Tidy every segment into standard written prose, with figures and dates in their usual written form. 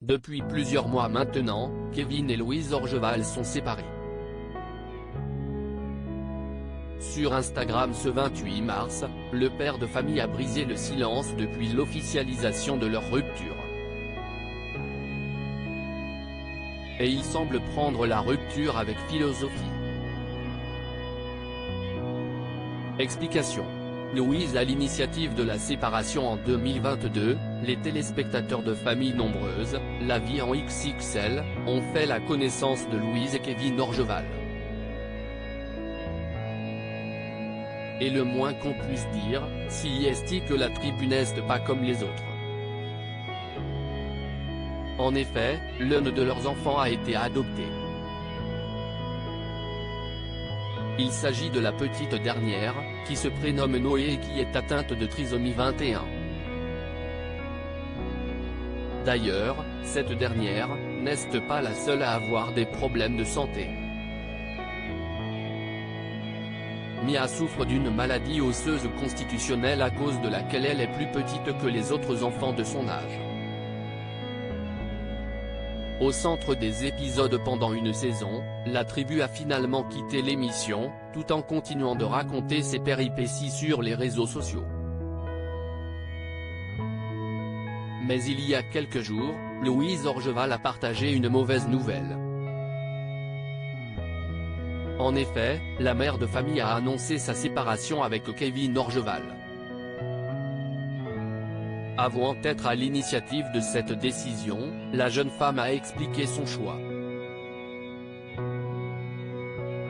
Depuis plusieurs mois maintenant, Kevin et Louise Orgeval sont séparés. Sur Instagram ce 28 mars, le père de famille a brisé le silence depuis l'officialisation de leur rupture. Et il semble prendre la rupture avec philosophie. Explication. Louise à l'initiative de la séparation en 2022, les téléspectateurs de Famille Nombreuse, La Vie en XXL, ont fait la connaissance de Louise et Kevin Orgeval. Et le moins qu'on puisse dire, si est que la tribu n'est pas comme les autres. En effet, l'un de leurs enfants a été adopté. Il s'agit de la petite dernière, qui se prénomme Noé et qui est atteinte de trisomie 21. D'ailleurs, cette dernière, n'est pas la seule à avoir des problèmes de santé. Mia souffre d'une maladie osseuse constitutionnelle à cause de laquelle elle est plus petite que les autres enfants de son âge. Au centre des épisodes pendant une saison, la tribu a finalement quitté l'émission, tout en continuant de raconter ses péripéties sur les réseaux sociaux. Mais il y a quelques jours, Louise Orgeval a partagé une mauvaise nouvelle. En effet, la mère de famille a annoncé sa séparation avec Kevin Orgeval. Avouant être à l'initiative de cette décision, la jeune femme a expliqué son choix.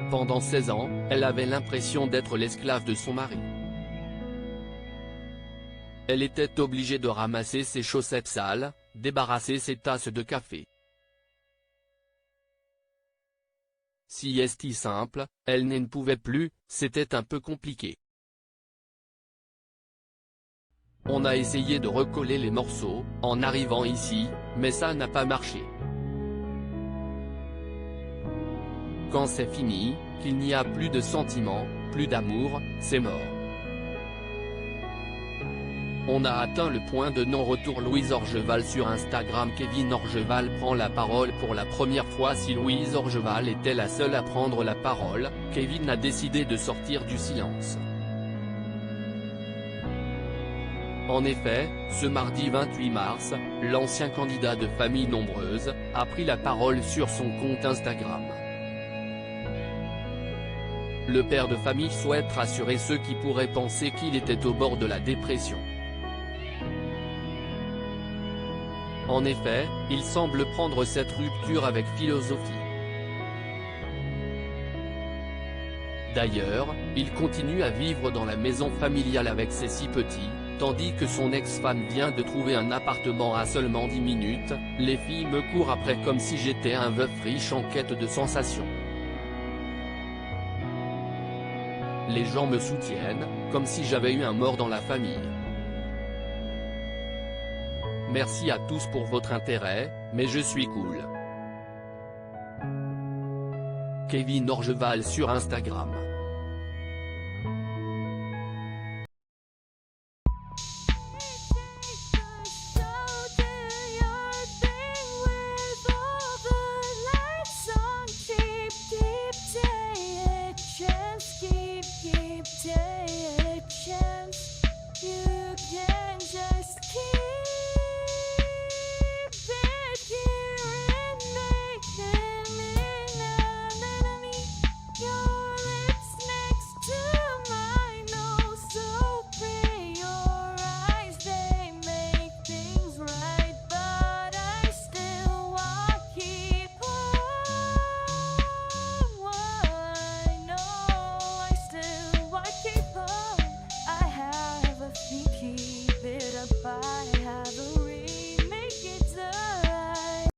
Pendant 16 ans, elle avait l'impression d'être l'esclave de son mari. Elle était obligée de ramasser ses chaussettes sales, débarrasser ses tasses de café. Si est simple, elle ne pouvait plus, c'était un peu compliqué. On a essayé de recoller les morceaux, en arrivant ici, mais ça n'a pas marché. Quand c'est fini, qu'il n'y a plus de sentiments, plus d'amour, c'est mort. On a atteint le point de non-retour. Louise Orgeval sur Instagram. Kevin Orgeval prend la parole pour la première fois. Si Louise Orgeval était la seule à prendre la parole, Kevin a décidé de sortir du silence. En effet, ce mardi 28 mars, l'ancien candidat de Famille Nombreuse, a pris la parole sur son compte Instagram. Le père de famille souhaite rassurer ceux qui pourraient penser qu'il était au bord de la dépression. En effet, il semble prendre cette rupture avec philosophie. D'ailleurs, il continue à vivre dans la maison familiale avec ses 6 petits, tandis que son ex-femme vient de trouver un appartement à seulement 10 minutes, les filles me courent après comme si j'étais un veuf riche en quête de sensations. Les gens me soutiennent, comme si j'avais eu un mort dans la famille. Merci à tous pour votre intérêt, mais je suis cool. Kevin Orgeval sur Instagram.